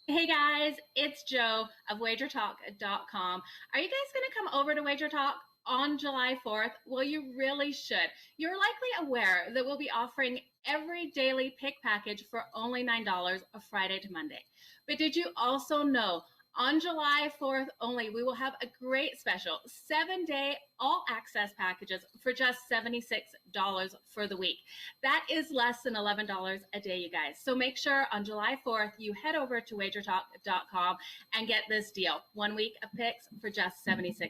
Hey guys, it's Joe of WagerTalk.com. Are you guys going to come over to WagerTalk on July 4th? Well, you really should. You're likely aware that we'll be offering every daily pick package for only $9 a Friday to Monday. But did you also know on July 4th only, we will have a great special 7-day all access packages for just $76 for the week. That is less than $11 a day, you guys. So make sure on July 4th, you head over to wagertalk.com and get this deal. 1 week of picks for just $76.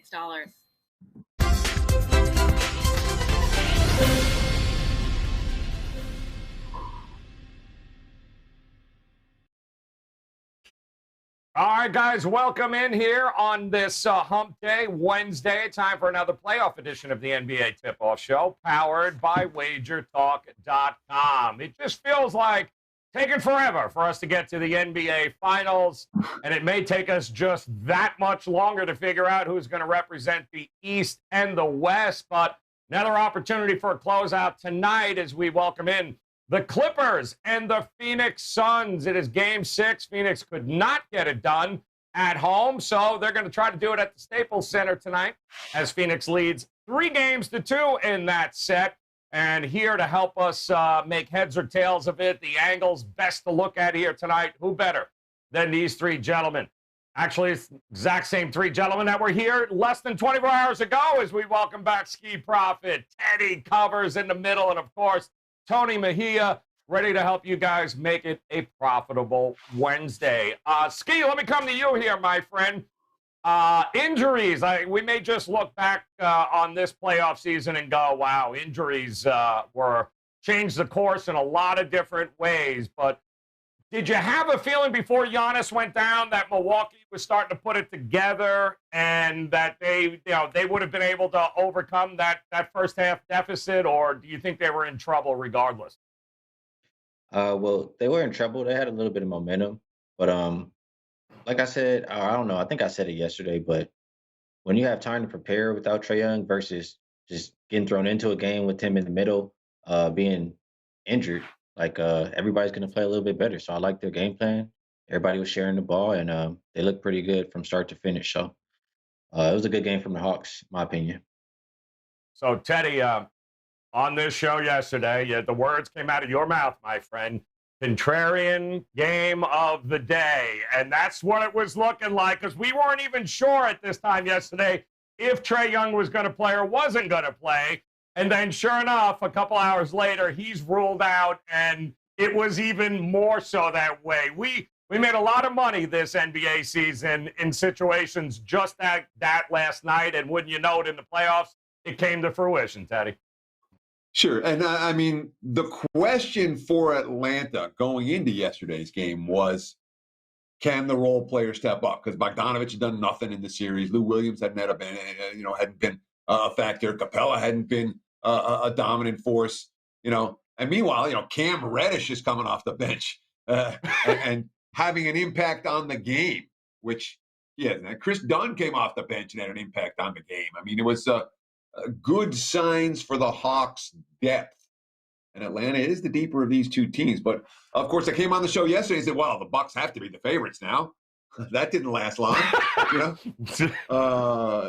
All right, guys, welcome in here on this Hump Day, Wednesday. Time for another playoff edition of the NBA Tip-Off Show, powered by WagerTalk.com. It just feels like taking forever for us to get to the NBA Finals, and it may take us just that much longer to figure out who's going to represent the East and the West. But another opportunity for a closeout tonight as we welcome in the Clippers and the Phoenix Suns. It is Game 6. Phoenix could not get it done at home, so they're going to try to do it at the Staples Center tonight as Phoenix leads 3-2 in that set. And here to help us make heads or tails of it, the angles best to look at here tonight, who better than these three gentlemen? Actually, it's the exact same three gentlemen that were here less than 24 hours ago as we welcome back Ski Prophet, Teddy Covers in the middle, and, of course, Tony Mejia, ready to help you guys make it a profitable Wednesday. Ski, let me come to you here, my friend. Injuries. We may just look back on this playoff season and go, wow, injuries were changed the course in a lot of different ways. But did you have a feeling before Giannis went down that Milwaukee was starting to put it together and that they would have been able to overcome that first half deficit, or do you think they were in trouble regardless? Well, they were in trouble. They had a little bit of momentum, but like I said, I don't know. I think I said it yesterday, but when you have time to prepare without Trae Young versus just getting thrown into a game with him in the middle, being injured, like everybody's going to play a little bit better. So I like their game plan. Everybody was sharing the ball, and they looked pretty good from start to finish. So it was a good game from the Hawks, in my opinion. So, Teddy, on this show yesterday, the words came out of your mouth, my friend. Contrarian game of the day. And that's what it was looking like, because we weren't even sure at this time yesterday if Trae Young was going to play or wasn't going to play. And then sure enough, a couple hours later, he's ruled out, and it was even more so that way. We made a lot of money this NBA season in situations just that last night, and wouldn't you know it, in the playoffs, it came to fruition, Teddy. Sure. And I mean, the question for Atlanta going into yesterday's game was, can the role player step up? Because Bogdanovich had done nothing in the series. Lou Williams hadn't been a factor. Capella hadn't been a dominant force, And meanwhile, Cam Reddish is coming off the bench and having an impact on the game, which, and Chris Dunn came off the bench and had an impact on the game. I mean, it was good signs for the Hawks' depth. And Atlanta is the deeper of these two teams. But, of course, I came on the show yesterday and said, well, the Bucks have to be the favorites now. That didn't last long.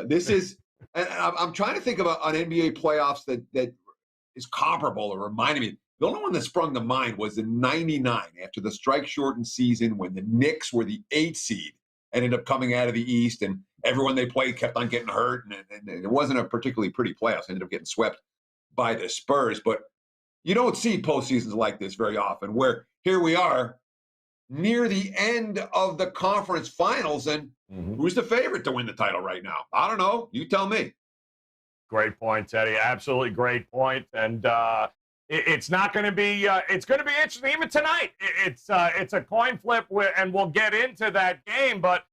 This is – and I'm trying to think of an NBA playoffs that is comparable or reminded me. The only one that sprung to mind was in '99 after the strike-shortened season when the Knicks were the 8th seed, ended up coming out of the East, and everyone they played kept on getting hurt, and it wasn't a particularly pretty playoffs. Ended up getting swept by the Spurs. But you don't see postseasons like this very often, where here we are near the end of the conference finals, and who's the favorite to win the title right now? I don't know. You tell me. Great point, Teddy. Absolutely great point. And it's not going to be it's going to be interesting even tonight. It's a coin flip, and we'll get into that game. But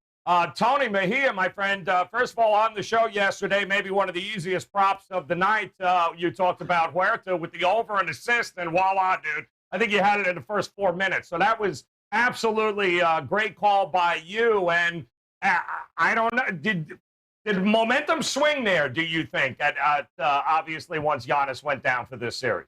Tony Mejia, my friend, first of all, on the show yesterday, maybe one of the easiest props of the night. You talked about Huerta with the over and assist, and voila, dude. I think you had it in the first 4 minutes. So that was absolutely a great call by you. And I don't know, did momentum swing there, do you think, obviously once Giannis went down for this series?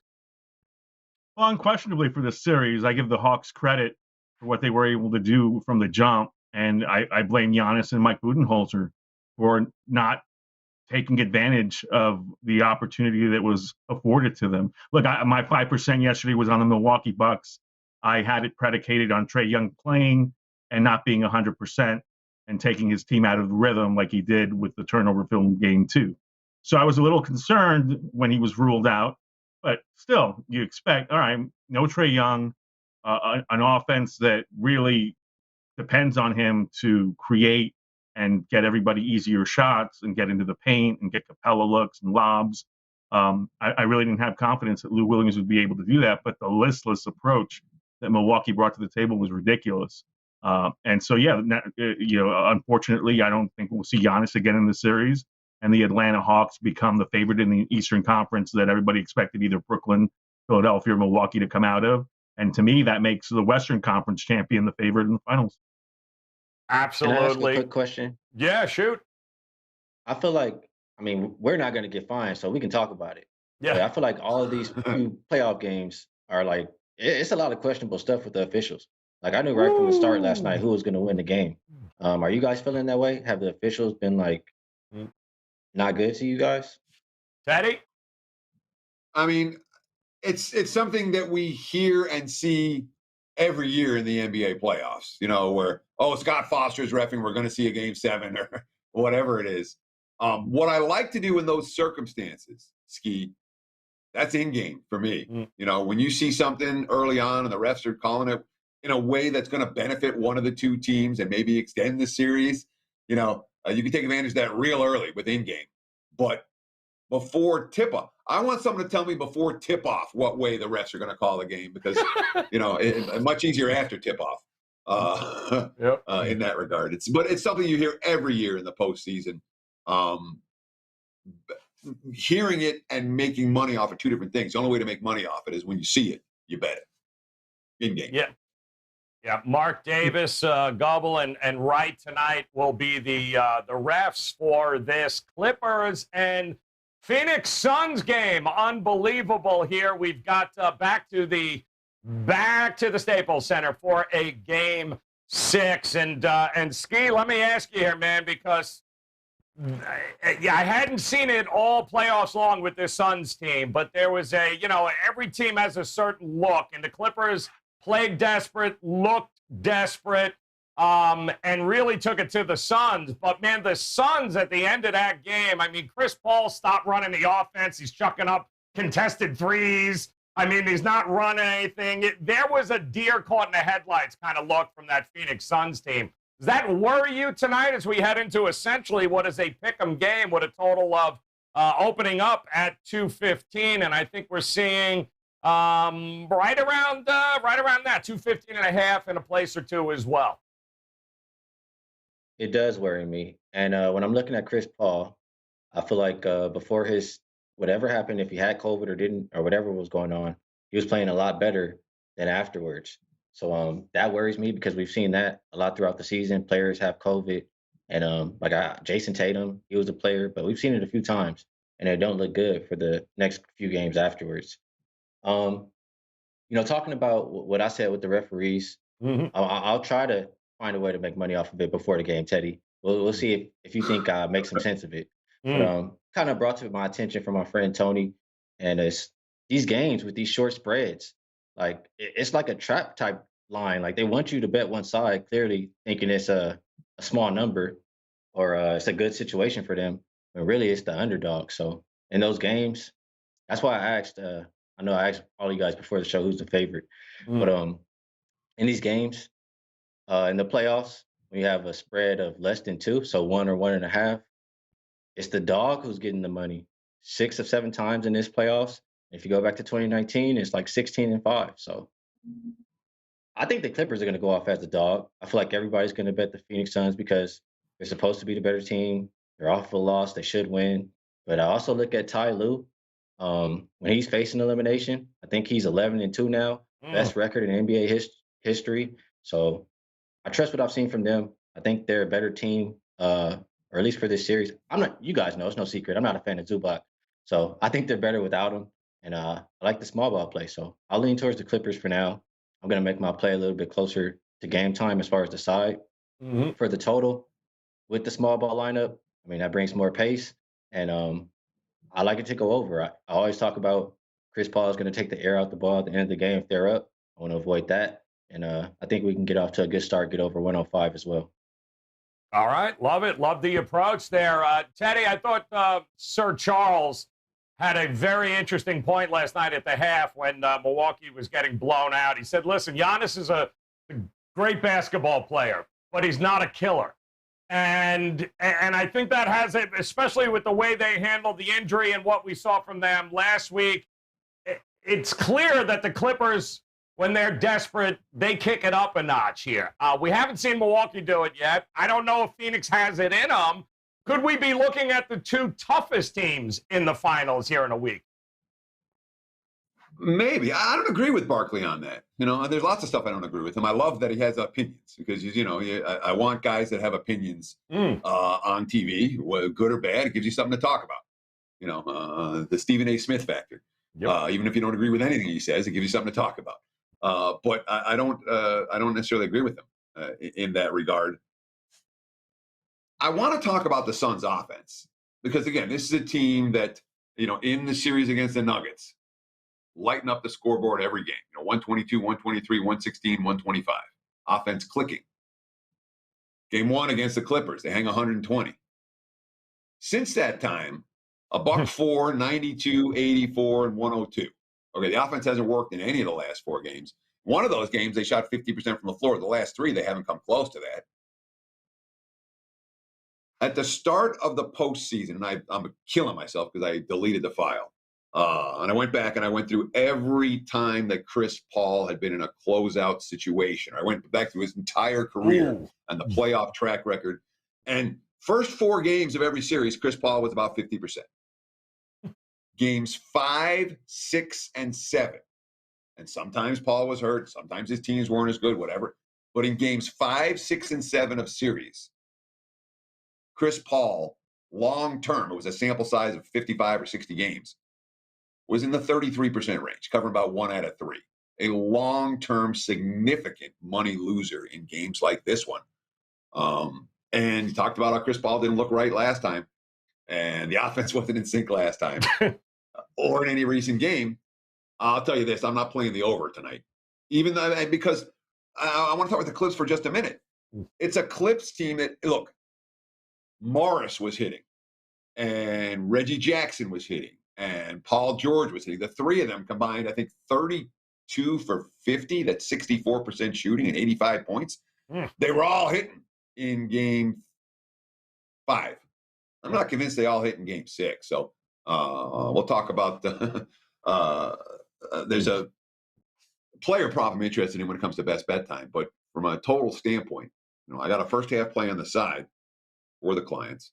Well, unquestionably for this series, I give the Hawks credit for what they were able to do from the jump. And I blame Giannis and Mike Budenholzer for not taking advantage of the opportunity that was afforded to them. Look, my 5% yesterday was on the Milwaukee Bucks. I had it predicated on Trae Young playing and not being 100% and taking his team out of the rhythm like he did with the turnover film game 2. So I was a little concerned when he was ruled out, but still, you expect, all right, no Trae Young, an offense that really depends on him to create and get everybody easier shots and get into the paint and get Capella looks and lobs. I really didn't have confidence that Lou Williams would be able to do that, but the listless approach that Milwaukee brought to the table was ridiculous. And so, yeah, unfortunately, I don't think we'll see Giannis again in the series. And the Atlanta Hawks become the favorite in the Eastern Conference that everybody expected either Brooklyn, Philadelphia, or Milwaukee to come out of. And to me, that makes the Western Conference champion the favorite in the finals. Absolutely. Can I ask a quick question? Yeah, shoot. I feel like, we're not going to get fined, so we can talk about it. Yeah. But I feel like all of these few playoff games are like, it's a lot of questionable stuff with the officials. Like, I knew right from the start last night who was going to win the game. Are you guys feeling that way? Have the officials been like not good to you guys? Teddy? It's something that we hear and see every year in the NBA playoffs, where, Scott Foster's reffing, we're going to see a game 7 or whatever it is. What I like to do in those circumstances, Ski, that's in-game for me. When you see something early on and the refs are calling it in a way that's going to benefit one of the two teams and maybe extend the series, you can take advantage of that real early with in-game. But before tip-off, I want someone to tell me before tip-off what way the refs are going to call the game because, much easier after tip-off in that regard. But it's something you hear every year in the postseason. Hearing it and making money off of two different things. The only way to make money off it is when you see it, you bet it in-game. Yeah, Mark Davis, Gobble, and Wright tonight will be the refs for this Clippers and Phoenix Suns game. Unbelievable here. We've got back to the Staples Center for a game 6. And Ski, let me ask you here, man, because I hadn't seen it all playoffs long with this Suns team, but there was every team has a certain look, and the Clippers played desperate, looked desperate, and really took it to the Suns. But, man, the Suns at the end of that game, Chris Paul stopped running the offense. He's chucking up contested threes. He's not running anything. There was a deer caught in the headlights kind of look from that Phoenix Suns team. Does that worry you tonight as we head into essentially what is a pick'em game with a total of opening up at 215? And I think we're seeing right around that 215 and a half in a place or two as well. It does worry me. And when I'm looking at Chris Paul, I feel like before his whatever happened, if he had COVID or didn't, or whatever was going on, he was playing a lot better than afterwards. So that worries me because we've seen that a lot throughout the season. Players have COVID, and Jason Tatum, he was a player, but we've seen it a few times, and it don't look good for the next few games afterwards. Talking about what I said with the referees, I'll try to find a way to make money off of it before the game, Teddy. We'll see if you think I make some sense of it. But kind of brought to my attention from my friend Tony, and it's these games with these short spreads. Like it's like a trap type line. Like they want you to bet one side, clearly thinking it's a small number or it's a good situation for them, but really it's the underdog. So in those games, that's why I asked. I know I asked all you guys before the show who's the favorite, but in these games, in the playoffs, when you have a spread of less than 2, so 1 or 1.5, it's the dog who's getting the money 6 of 7 times in this playoffs. If you go back to 2019, it's like 16-5. So I think the Clippers are going to go off as the dog. I feel like everybody's going to bet the Phoenix Suns because they're supposed to be the better team. They're off a loss. They should win. But I also look at Ty Lue. When he's facing elimination, I think he's 11-2 now, best record in NBA history. So I trust what I've seen from them. I think they're a better team, or at least for this series. You guys know, it's no secret. I'm not a fan of Zubac. So I think they're better without him. And I like the small ball play. So I'll lean towards the Clippers for now. I'm going to make my play a little bit closer to game time as far as the side for the total with the small ball lineup. I mean, that brings more pace, and I like it to go over. I always talk about Chris Paul is going to take the air out the ball at the end of the game if they're up. I want to avoid that, and I think we can get off to a good start, get over 105 as well. All right, love it. Love the approach there. Teddy, I thought Sir Charles had a very interesting point last night at the half when Milwaukee was getting blown out. He said, listen, Giannis is a great basketball player, but he's not a killer. And I think that has it, especially with the way they handled the injury and what we saw from them last week. It's clear that the Clippers, when they're desperate, they kick it up a notch here. We haven't seen Milwaukee do it yet. I don't know if Phoenix has it in them. Could we be looking at the two toughest teams in the finals here in a week? Maybe. I don't agree with Barkley on that. There's lots of stuff I don't agree with him. I love that he has opinions because, I want guys that have opinions on TV, good or bad. It gives you something to talk about. The Stephen A. Smith factor. Yep. Even if you don't agree with anything he says, it gives you something to talk about. But I don't necessarily agree with him in that regard. I want to talk about the Suns' offense because, again, this is a team that, in the series against the Nuggets, lighten up the scoreboard every game. 122, 123, 116, 125. Offense clicking. Game 1 against the Clippers, they hang 120. Since that time, a buck 4, 92, 84, and 102. Okay, the offense hasn't worked in any of the last 4 games. One of those games, they shot 50% from the floor. The last 3, they haven't come close to that. At the start of the postseason, and I'm killing myself because I deleted the file. And I went back and I went through every time that Chris Paul had been in a closeout situation. I went back through his entire career and the playoff track record. And first 4 games of every series, Chris Paul was about 50%. Games 5, 6, and 7. And sometimes Paul was hurt. Sometimes his teams weren't as good, whatever. But in games 5, 6, and 7 of series, Chris Paul, long term, it was a sample size of 55 or 60 games, was in the 33% range, covering about 1 out of 3. A long-term, significant money loser in games like this one. And you talked about how Chris Paul didn't look right last time, and the offense wasn't in sync last time, or in any recent game. I'll tell you this, I'm not playing the over tonight. Even though, because I want to talk about the Clips for just a minute. It's a Clips team that, look, Morris was hitting, and Reggie Jackson was hitting, and Paul George was hitting. The 3 of them combined, I think, 32 for 50. That's 64% shooting and 85 points. They were all hitting in game 5. I'm not convinced they all hit in game 6. So we'll talk about the there's a player prop I'm interested in when it comes to best bet time. But from a total standpoint, I got a first half play on the side for the clients.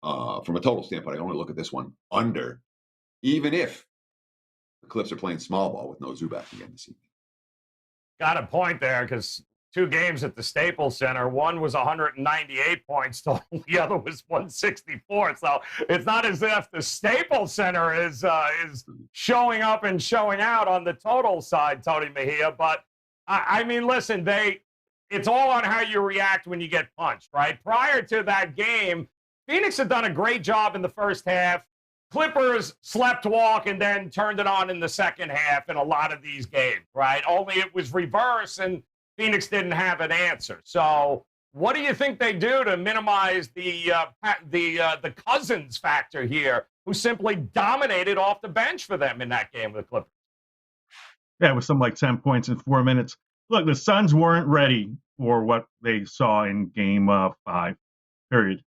From a total standpoint, I only look at this one under, even if the Clips are playing small ball with no Zubac again this evening. Got a point there because 2 games at the Staples Center. One was 198 points total. The other was 164. So it's not as if the Staples Center is showing up and showing out on the total side, Tony Mejia. But I mean, listen, it's all on how you react when you get punched, right? Prior to that game, Phoenix had done a great job in the first half. Clippers slept walk and then turned it on in the second half in a lot of these games, right? Only it was reverse and Phoenix didn't have an answer. So what do you think they do to minimize the Cousins factor here, who simply dominated off the bench for them in that game with the Clippers? Yeah, it was something like 10 points in 4 minutes. Look, the Suns weren't ready for what they saw in game 5, period.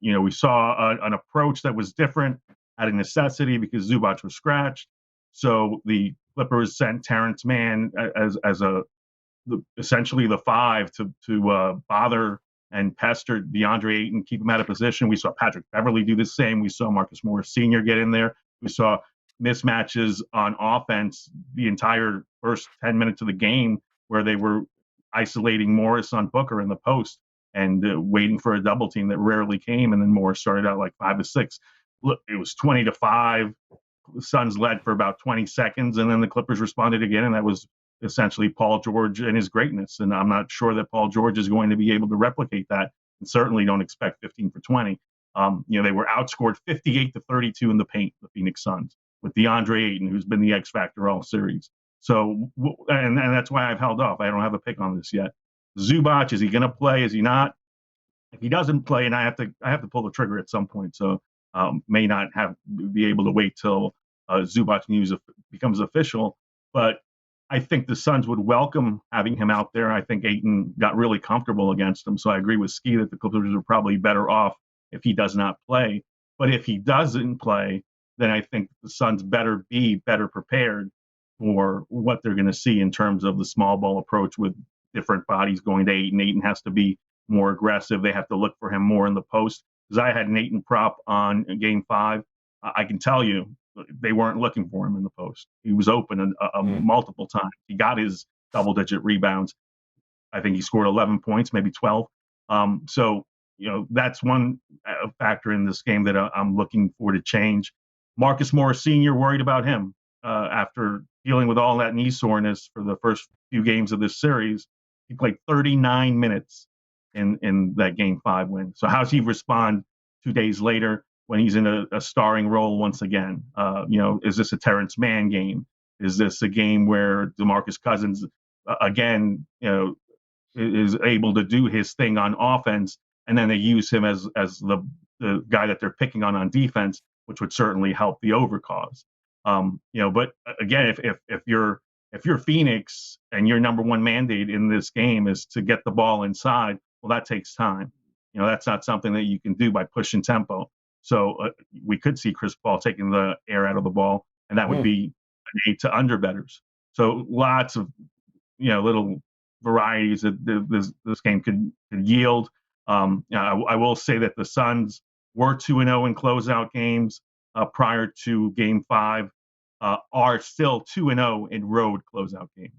We saw an approach that was different out of necessity because Zubac was scratched. So the Clippers sent Terrence Mann as essentially the 5 to bother and pester DeAndre Ayton, keep him out of position. We saw Patrick Beverley do the same. We saw Marcus Morris Sr. get in there. We saw mismatches on offense the entire first 10 minutes of the game where they were isolating Morris on Booker in the post and waiting for a double team that rarely came. And then Morris started out like 5 to 6. Look, it was 20-5. The Suns led for about 20 seconds, and then the Clippers responded again, and that was essentially Paul George and his greatness. And I'm not sure that Paul George is going to be able to replicate that, and certainly don't expect 15 for 20. They were outscored 58-32 in the paint, the Phoenix Suns, with DeAndre Ayton, who's been the X factor all series. So, and that's why I've held off. I don't have a pick on this yet. Zubac, is he going to play? Is he not? If he doesn't play, and I have to pull the trigger at some point, so may not be able to wait till Zubac news becomes official. But I think the Suns would welcome having him out there. I think Ayton got really comfortable against him, so I agree with Ski that the Clippers are probably better off if he does not play. But if he doesn't play, then I think the Suns better be better prepared for what they're going to see in terms of the small ball approach with different bodies going to Ayton. Ayton has to be more aggressive. They have to look for him more in the post. Because I had an Ayton prop on Game 5. I can tell you they weren't looking for him in the post. He was open multiple times. He got his double-digit rebounds. I think he scored 11 points, maybe 12. So, that's one factor in this game that I'm looking for to change. Marcus Morris Sr., worried about him after dealing with all that knee soreness for the first few games of this series. He played 39 minutes in that Game 5 win. So how's he respond 2 days later when he's in a starring role once again? Is this a Terrence Mann game? Is this a game where DeMarcus Cousins, again, is able to do his thing on offense, and then they use him as the guy that they're picking on defense, which would certainly help the overcause. But again, if you're Phoenix and your number one mandate in this game is to get the ball inside, well, that takes time. That's not something that you can do by pushing tempo. So we could see Chris Paul taking the air out of the ball, and that would be an aid to under bettors. So lots of little varieties that this game could yield. I will say that the Suns were 2-0 in closeout games prior to Game 5, are still 2-0 in road closeout games.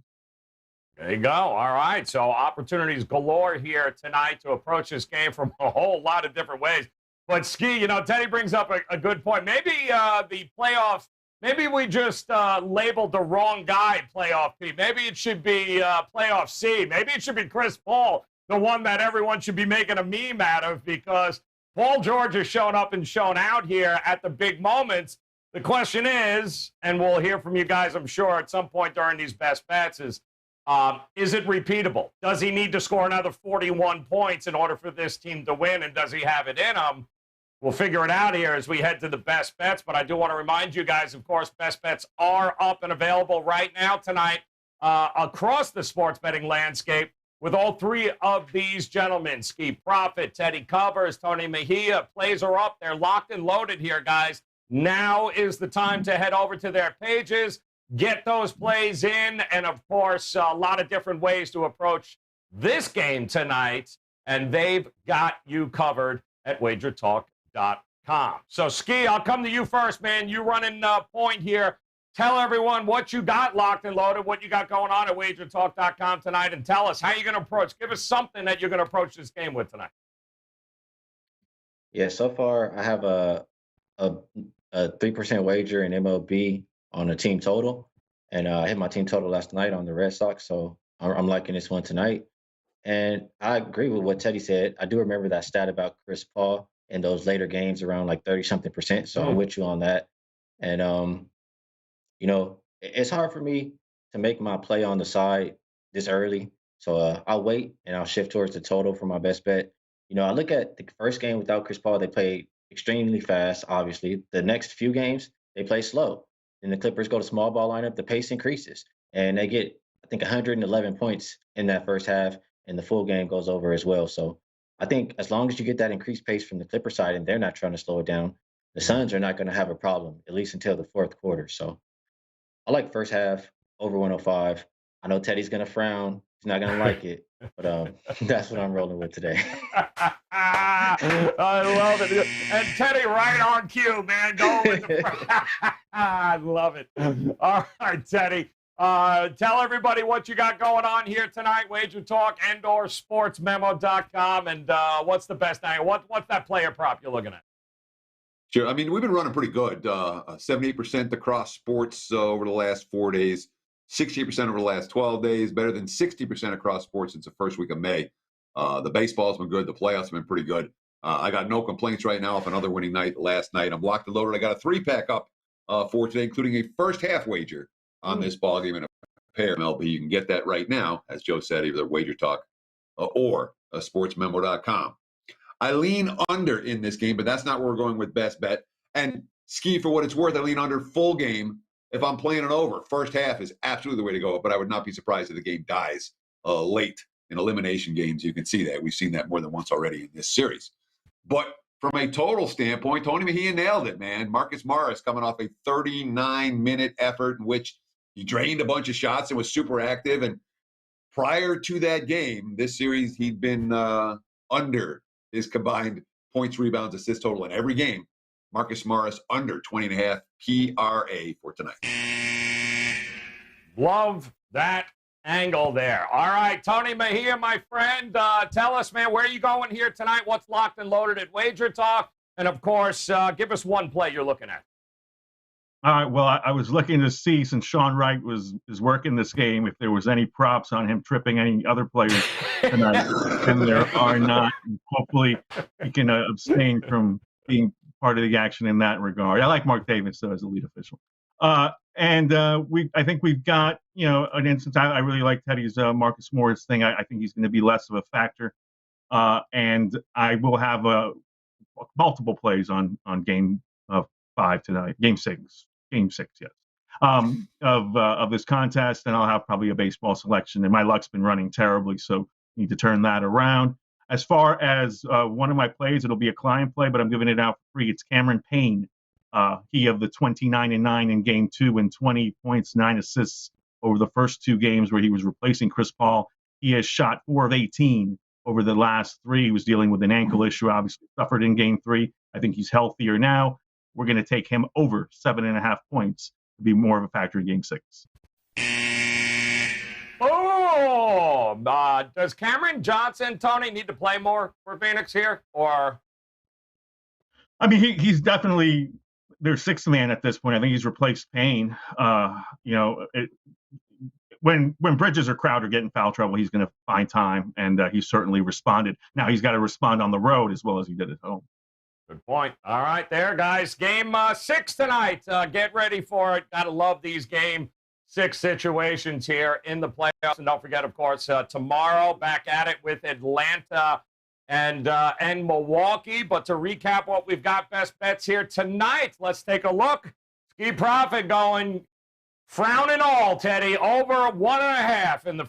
There you go. All right. So opportunities galore here tonight to approach this game from a whole lot of different ways. But Ski, Teddy brings up a good point. Maybe the playoffs, maybe we just labeled the wrong guy playoff P. Maybe it should be playoff C. Maybe it should be Chris Paul, the one that everyone should be making a meme out of, because Paul George has shown up and shown out here at the big moments. The question is, and we'll hear from you guys, I'm sure, at some point during these best bets, is it repeatable? Does he need to score another 41 points in order for this team to win, and does he have it in him? We'll figure it out here as we head to the best bets, but I do want to remind you guys, of course, best bets are up and available right now tonight across the sports betting landscape with all three of these gentlemen. Ski Profit, Teddy Covers, Tony Mejia. Plays are up. They're locked and loaded here, guys. Now is the time to head over to their pages, get those plays in, and, of course, a lot of different ways to approach this game tonight, and they've got you covered at WagerTalk.com. So, Ski, I'll come to you first, man. You running point here. Tell everyone what you got locked and loaded, what you got going on at WagerTalk.com tonight, and tell us how you're going to approach. Give us something that you're going to approach this game with tonight. Yeah, so far I have a 3% wager in MLB on a team total, and I hit my team total last night on the Red Sox, so I'm liking this one tonight. And I agree with what Teddy said. I do remember that stat about Chris Paul in those later games around like 30-something%, so I'm with you on that. And it's hard for me to make my play on the side this early, so I'll wait and I'll shift towards the total for my best bet. I look at the first game without Chris Paul, they played extremely fast, obviously. The next few games, they play slow. And the Clippers go to small ball lineup, the pace increases. And they get, I think, 111 points in that first half, and the full game goes over as well. So I think as long as you get that increased pace from the Clipper side and they're not trying to slow it down, the Suns are not going to have a problem, at least until the fourth quarter. So I like first half, over 105. I know Teddy's going to frown. He's not going to like it. But that's what I'm rolling with today. I love it. And Teddy, right on cue, man. Go with the I love it. All right, Teddy. Tell everybody what you got going on here tonight, Wager Talk and/or sportsmemo.com, and what's the best angle? What's that player prop you're looking at? Sure. I mean, we've been running pretty good, 78% across sports over the last 4 days. 68% over the last 12 days, better than 60% across sports since the first week of May. The baseball's been good. The playoffs have been pretty good. I got no complaints right now off another winning night last night. I'm locked and loaded. I got a 3-pack up for today, including a first half wager on this ball game and a pair of MLB. You can get that right now, as Joe said, either WagerTalk or sportsmemo.com. I lean under in this game, but that's not where we're going with best bet. And Ski, for what it's worth, I lean under full game if I'm playing it over. First half is absolutely the way to go, but I would not be surprised if the game dies late in elimination games. You can see that. We've seen that more than once already in this series. But from a total standpoint, Tony Mejia nailed it, man. Marcus Morris coming off a 39-minute effort in which he drained a bunch of shots and was super active. And prior to that game, this series, he'd been under his combined points, rebounds, assists total in every game. Marcus Morris under 20.5 PRA for tonight. Love that angle there. All right, Tony Mejia, my friend, tell us, man, where are you going here tonight? What's locked and loaded at Wager Talk? And, of course, give us one play you're looking at. All right, well, I was looking to see, since Sean Wright is working this game, if there was any props on him tripping any other players tonight. And there are not. Hopefully he can abstain from being part of the action in that regard. I like Mark Davis, though, as a lead official. I think we've got, an instance. I really like Teddy's Marcus Morris thing. I think he's going to be less of a factor. And I will have multiple plays on game 5 tonight, game 6, yes, of this contest, and I'll have probably a baseball selection. And my luck's been running terribly, so need to turn that around. As far as one of my plays, it'll be a client play, but I'm giving it out for free. It's Cameron Payne. He of the 29-9 in game 2 and 20 points, 9 assists over the first 2 games where he was replacing Chris Paul. He has shot 4 of 18 over the last 3. He was dealing with an ankle issue, obviously suffered in game 3. I think he's healthier now. We're going to take him over 7.5 points to be more of a factor in game 6. Oh, does Cameron Johnson, Tony, need to play more for Phoenix here? Or, I mean, he's definitely their 6th man at this point. I think he's replaced Payne. When Bridges or Crowder get in foul trouble, he's going to find time, and he certainly responded. Now he's got to respond on the road as well as he did at home. Good point. All right, there, guys. Game 6 tonight. Get ready for it. Gotta love these game 6 situations here in the playoffs. And don't forget, of course, tomorrow back at it with Atlanta and Milwaukee. But to recap what we've got best bets here tonight, let's take a look. Ski Profit going frown and all, Teddy, over 1.5 in the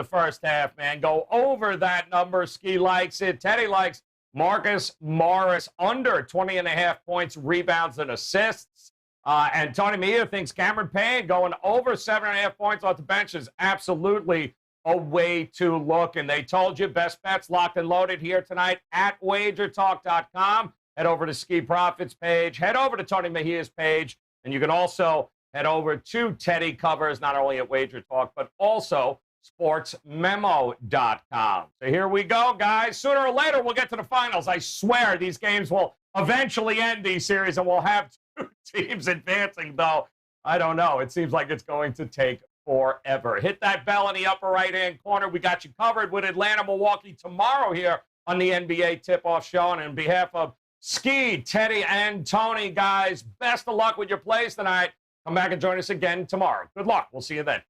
first half, man. Go over that number. Ski likes it. Teddy likes Marcus Morris under 20.5 points, rebounds, and assists. And Tony Mejia thinks Cameron Payne going over 7.5 points off the bench is absolutely a way to look. And they told you best bets locked and loaded here tonight at WagerTalk.com. Head over to Ski Profits page. Head over to Tony Mejia's page. And you can also head over to Teddy Covers, not only at Wager Talk, but also sportsmemo.com. So here we go, guys. Sooner or later, we'll get to the finals. I swear these games will eventually end these series, and we'll have 2 teams advancing, though. I don't know. It seems like it's going to take forever. Hit that bell in the upper right-hand corner. We got you covered with Atlanta, Milwaukee tomorrow here on the NBA Tip-Off Show. And on behalf of Ski, Teddy, and Tony, guys, best of luck with your plays tonight. Come back and join us again tomorrow. Good luck. We'll see you then.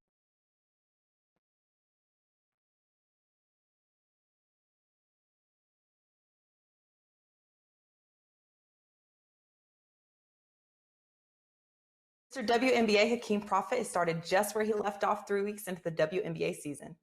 Mr. WNBA Hakeem Prophet has started just where he left off 3 weeks into the WNBA season.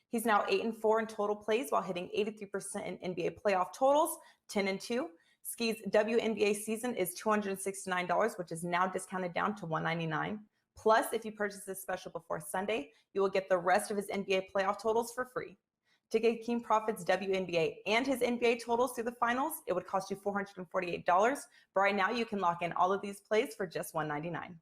He's now 8-4 in total plays while hitting 83% in NBA playoff totals, 10-2. Ski's WNBA season is $269, which is now discounted down to $199. Plus, if you purchase this special before Sunday, you will get the rest of his NBA playoff totals for free. To get Hakeem Prophet's WNBA and his NBA totals through the finals, it would cost you $448. But right now, you can lock in all of these plays for just $199.